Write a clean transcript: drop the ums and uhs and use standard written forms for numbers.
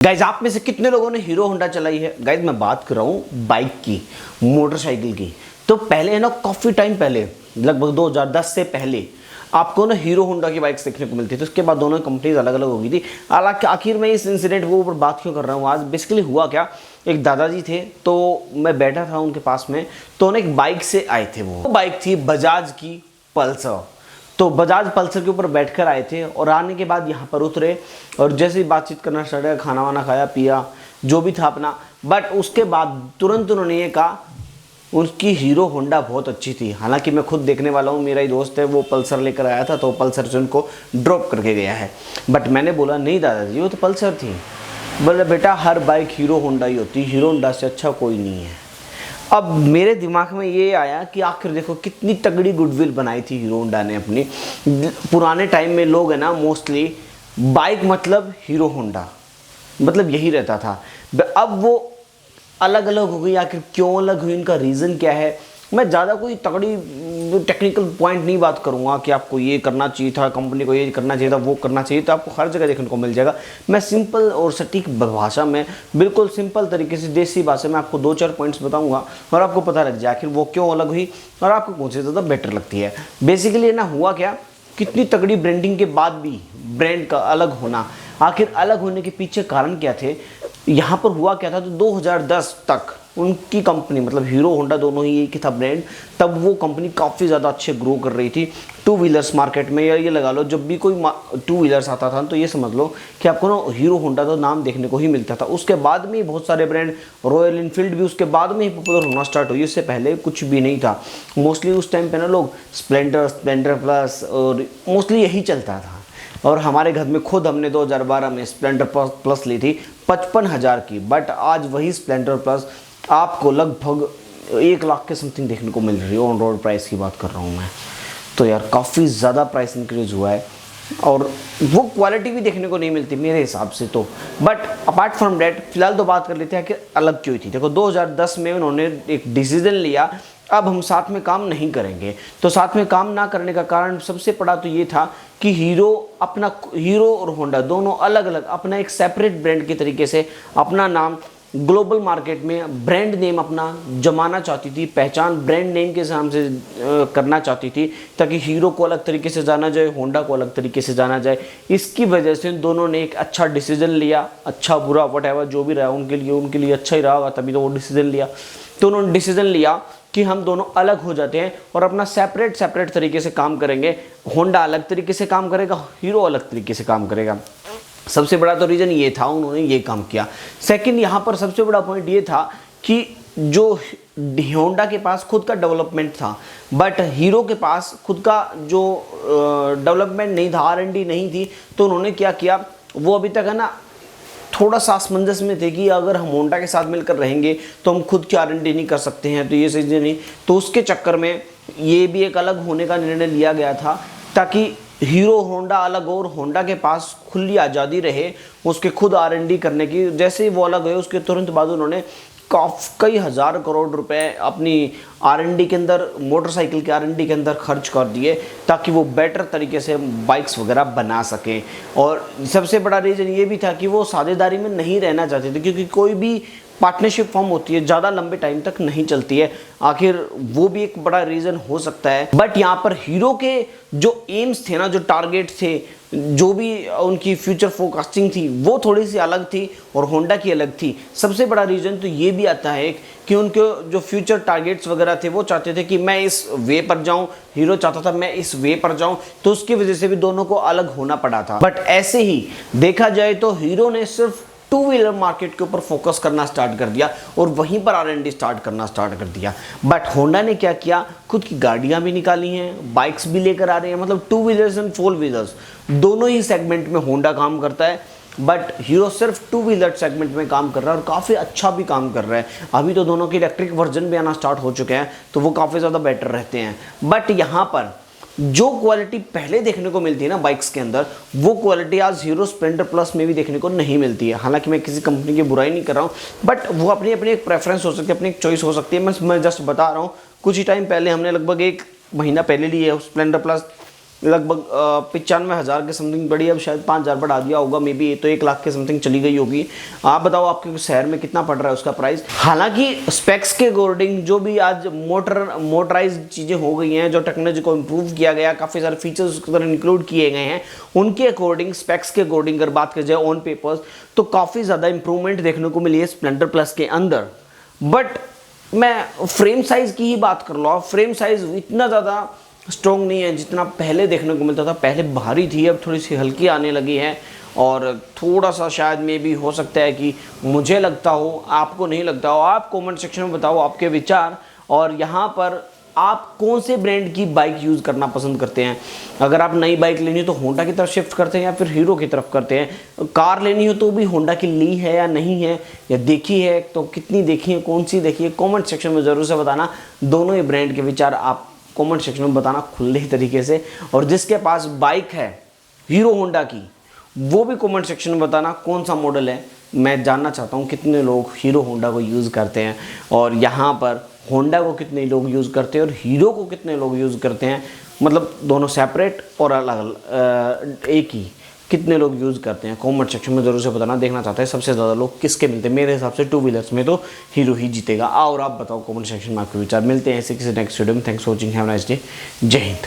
Guys आप में से कितने लोगों ने हीरो होंडा चलाई है। गाइज मैं बात कर रहा हूँ बाइक की, मोटरसाइकिल की। तो पहले है ना, काफ़ी टाइम पहले, लगभग 2010 से पहले आपको ना हीरो होंडा की बाइक्स देखने को मिलती थी। उसके बाद दोनों कंपनीज अलग अलग हो गई थी। हालांकि आखिर में इस इंसिडेंट के ऊपर बात क्यों कर रहा हूँ आज, बेसिकली हुआ क्या, एक दादाजी थे, तो मैं बैठा था उनके पास में, तो उन्हें एक बाइक से आए थे। वो बाइक थी बजाज की पल्सर। तो बजाज पल्सर के ऊपर बैठकर आए थे और आने के बाद यहाँ पर उतरे और जैसे ही बातचीत करना स्टार्ट किया, खाना वाना खाया पिया जो भी था अपना। बट उसके बाद तुरंत उन्होंने ये कहा उनकी हीरो होंडा बहुत अच्छी थी। हालांकि मैं खुद देखने वाला हूँ, मेरा ही दोस्त है, वो पल्सर लेकर आया था, तो पल्सर से उनको ड्रॉप करके गया है। बट मैंने बोला नहीं दादाजी, वो तो पल्सर थी। बोले बेटा हर बाइक हीरो होंडा ही होती, हीरो होंडा से अच्छा कोई नहीं है। अब मेरे दिमाग में ये आया कि आखिर देखो कितनी तगड़ी गुडविल बनाई थी हीरो होंडा ने अपनी। पुराने टाइम में लोग है ना, मोस्टली बाइक मतलब हीरो होंडा, मतलब यही रहता था। अब वो अलग अलग हो गई, आखिर क्यों अलग हुई, इनका रीज़न क्या है। मैं ज़्यादा कोई तगड़ी टेक्निकल पॉइंट नहीं बात करूंगा कि आपको ये करना चाहिए था, कंपनी को ये करना चाहिए था, वो करना चाहिए था, आपको हर जगह देखने को मिल जाएगा। मैं सिंपल और सटीक भाषा में, बिल्कुल सिंपल तरीके से, देसी भाषा में आपको 2-4 पॉइंट्स बताऊंगा और आपको पता लग जाए आखिर वो क्यों अलग हुई और आपको कौन सी ज़्यादा बेटर लगती है। बेसिकली ना हुआ क्या, कितनी तगड़ी ब्रांडिंग के बाद भी ब्रांड का अलग होना, आखिर अलग होने के पीछे कारण क्या थे, यहाँ पर हुआ क्या था। तो 2010 तक उनकी कंपनी, मतलब हीरो होंडा दोनों ही एक ही था ब्रांड, तब वो कंपनी काफ़ी ज़्यादा अच्छे ग्रो कर रही थी टू व्हीलर्स मार्केट में। या ये लगा लो, जब भी कोई टू व्हीलर्स आता था तो ये समझ लो कि आपको ना हीरो होंडा तो नाम देखने को ही मिलता था। उसके बाद में बहुत सारे ब्रांड, रॉयल इनफील्ड भी उसके बाद में ही पॉपुलर होना स्टार्ट हुई, इससे पहले कुछ भी नहीं था। मोस्टली उस टाइम पे ना लोग स्प्लेंडर प्लस और मोस्टली यही चलता था। और हमारे घर में खुद हमने 2012 में स्प्लेंडर प्लस ली थी 55,000 की। बट आज वही स्प्लेंडर प्लस आपको लगभग 1 लाख के समथिंग देखने को मिल रही है। ऑन रोड प्राइस की बात कर रहा हूँ मैं। तो यार काफ़ी ज़्यादा प्राइस इंक्रीज हुआ है और वो क्वालिटी भी देखने को नहीं मिलती मेरे हिसाब से तो। बट अपार्ट फ्रॉम डैट, फिलहाल तो बात कर लेते हैं कि अलग क्यों थी। देखो 2010 में उन्होंने एक डिसीजन लिया, अब हम साथ में काम नहीं करेंगे। तो साथ में काम ना करने का कारण सबसे बड़ा तो ये था कि हीरो और होंडा दोनों अलग अलग अपना एक सेपरेट ब्रांड के तरीके से अपना नाम ग्लोबल मार्केट में ब्रांड नेम अपना जमाना चाहती थी, पहचान ब्रांड नेम के नाम से करना चाहती थी, ताकि हीरो को अलग तरीके से जाना जाए, होंडा को अलग तरीके से जाना जाए। इसकी वजह से दोनों ने एक अच्छा डिसीजन लिया, अच्छा बुरा वट जो भी रहा उनके लिए अच्छा ही रहा होगा, तभी तो वो डिसीजन लिया। तो उन्होंने डिसीजन लिया कि हम दोनों अलग हो जाते हैं और अपना सेपरेट तरीके से काम करेंगे। होंडा अलग तरीके से काम करेगा, हीरो अलग तरीके से काम करेगा। सबसे बड़ा तो रीज़न ये था, उन्होंने ये काम किया। सेकंड, यहाँ पर सबसे बड़ा पॉइंट ये था कि जो होंडा के पास खुद का डेवलपमेंट था, बट हीरो के पास खुद का जो डेवलपमेंट नहीं था, R&D नहीं थी। तो उन्होंने क्या किया, वो अभी तक है ना थोड़ा सा असमंजस में थे कि अगर हम होंडा के साथ मिलकर रहेंगे तो हम खुद की R&D नहीं कर सकते हैं, तो ये चीज़ें नहीं। तो उसके चक्कर में ये भी एक अलग होने का निर्णय लिया गया था, ताकि हीरो होंडा अलग हो और होंडा के पास खुली आज़ादी रहे उसके खुद R&D करने की। जैसे ही वो अलग हुए उसके तुरंत बाद उन्होंने कई हज़ार करोड़ रुपए अपनी R&D के अंदर, मोटरसाइकिल के R&D के अंदर खर्च कर दिए, ताकि वो बेटर तरीके से बाइक्स वगैरह बना सकें। और सबसे बड़ा रीज़न ये भी था कि वो साझेदारी में नहीं रहना चाहते थे, क्योंकि कोई भी पार्टनरशिप फॉर्म होती है ज़्यादा लंबे टाइम तक नहीं चलती है। आखिर वो भी एक बड़ा रीज़न हो सकता है। बट यहाँ पर हीरो के जो एम्स थे ना, जो टारगेट थे, जो भी उनकी फ्यूचर फोरकास्टिंग थी, वो थोड़ी सी अलग थी और होंडा की अलग थी। सबसे बड़ा रीज़न तो ये भी आता है कि उनके जो फ्यूचर टारगेट्स वगैरह थे, वो चाहते थे कि मैं इस वे पर जाऊं, हीरो चाहता था मैं इस वे पर जाऊं। तो उसकी वजह से भी दोनों को अलग होना पड़ा था। बट ऐसे ही देखा जाए तो हीरो ने सिर्फ टू व्हीलर मार्केट के ऊपर फोकस करना स्टार्ट कर दिया और वहीं पर R&D स्टार्ट करना स्टार्ट कर दिया। बट होंडा ने क्या किया, खुद की गाड़ियां भी निकाली हैं, बाइक्स भी लेकर आ रहे हैं, मतलब two wheelers and four wheelers दोनों ही सेगमेंट में होंडा काम करता है। बट हीरो सिर्फ टू व्हीलर सेगमेंट में काम कर रहा है और काफ़ी अच्छा भी काम कर रहा है। अभी तो दोनों के इलेक्ट्रिक वर्जन भी आना स्टार्ट हो चुके हैं, तो वो काफ़ी ज़्यादा बेटर रहते हैं। बट यहाँ पर जो क्वालिटी पहले देखने को मिलती है ना बाइक्स के अंदर, वो क्वालिटी आज हीरो स्प्लेंडर प्लस में भी देखने को नहीं मिलती है। हालांकि मैं किसी कंपनी की बुराई नहीं कर रहा हूँ, बट वो अपनी अपनी एक प्रेफरेंस हो सकती है, अपनी एक चॉइस हो सकती है। मैं जस्ट बता रहा हूँ, कुछ ही टाइम पहले हमने लगभग 1 महीना पहले ली है स्प्लेंडर प्लस, लगभग 95,000 के समथिंग पड़ी, अब शायद 5,000 बढ़ा दिया होगा, मे बी ये तो 1 लाख के समथिंग चली गई होगी। आप बताओ आपके शहर में कितना पड़ रहा है उसका प्राइस। हालांकि स्पेक्स के अकॉर्डिंग जो भी आज मोटराइज चीज़ें हो गई हैं, जो टेक्नोलॉजी को इम्प्रूव किया गया, काफ़ी सारे फीचर्स उसके अंदर इंक्लूड किए गए हैं, उनके अकॉर्डिंग स्पेक्स के अकॉर्डिंग अगर बात की जाए ऑन पेपर्स तो काफ़ी ज़्यादा इंप्रूवमेंट देखने को मिली है स्प्लेंडर प्लस के अंदर। बट मैं फ्रेम साइज़ की ही बात कर लो, फ्रेम साइज़ इतना ज़्यादा स्ट्रॉन्ग नहीं है जितना पहले देखने को मिलता था। पहले भारी थी, अब थोड़ी सी हल्की आने लगी है, और थोड़ा सा शायद में भी हो सकता है कि मुझे लगता हो, आपको नहीं लगता हो। आप कमेंट सेक्शन में बताओ आपके विचार, और यहाँ पर आप कौन से ब्रांड की बाइक यूज़ करना पसंद करते हैं। अगर आप नई बाइक लेनी हो तो होंडा की तरफ शिफ्ट करते हैं या फिर हीरो की तरफ करते हैं। कार लेनी हो तो भी होंडा की ली है या नहीं है, या देखी है तो कितनी देखी है, कौन सी देखी है, कमेंट सेक्शन में ज़रूर से बताना। दोनों ही ब्रांड के विचार आप कमेंट सेक्शन में बताना खुले तरीके से। और जिसके पास बाइक है हीरो होंडा की, वो भी कमेंट सेक्शन में बताना कौन सा मॉडल है। मैं जानना चाहता हूँ कितने लोग हीरो होंडा को यूज़ करते हैं, और यहाँ पर होंडा को कितने लोग यूज़ करते हैं और हीरो को कितने लोग यूज़ करते हैं। मतलब दोनों सेपरेट और अलग अलग एक ही कितने लोग यूज़ करते हैं। कमेंट सेक्शन में ज़रूर से बताना। देखना चाहते हैं सबसे ज़्यादा लोग किसके मिलते हैं। मेरे हिसाब से टू व्हीलर्स में तो हीरो ही जीतेगा। और आप बताओ कमेंट सेक्शन में आपके विचार। मिलते हैं ऐसे किसी नेक्स्ट वीडियो में। Thanks for watching, have a nice day. जय हिंद।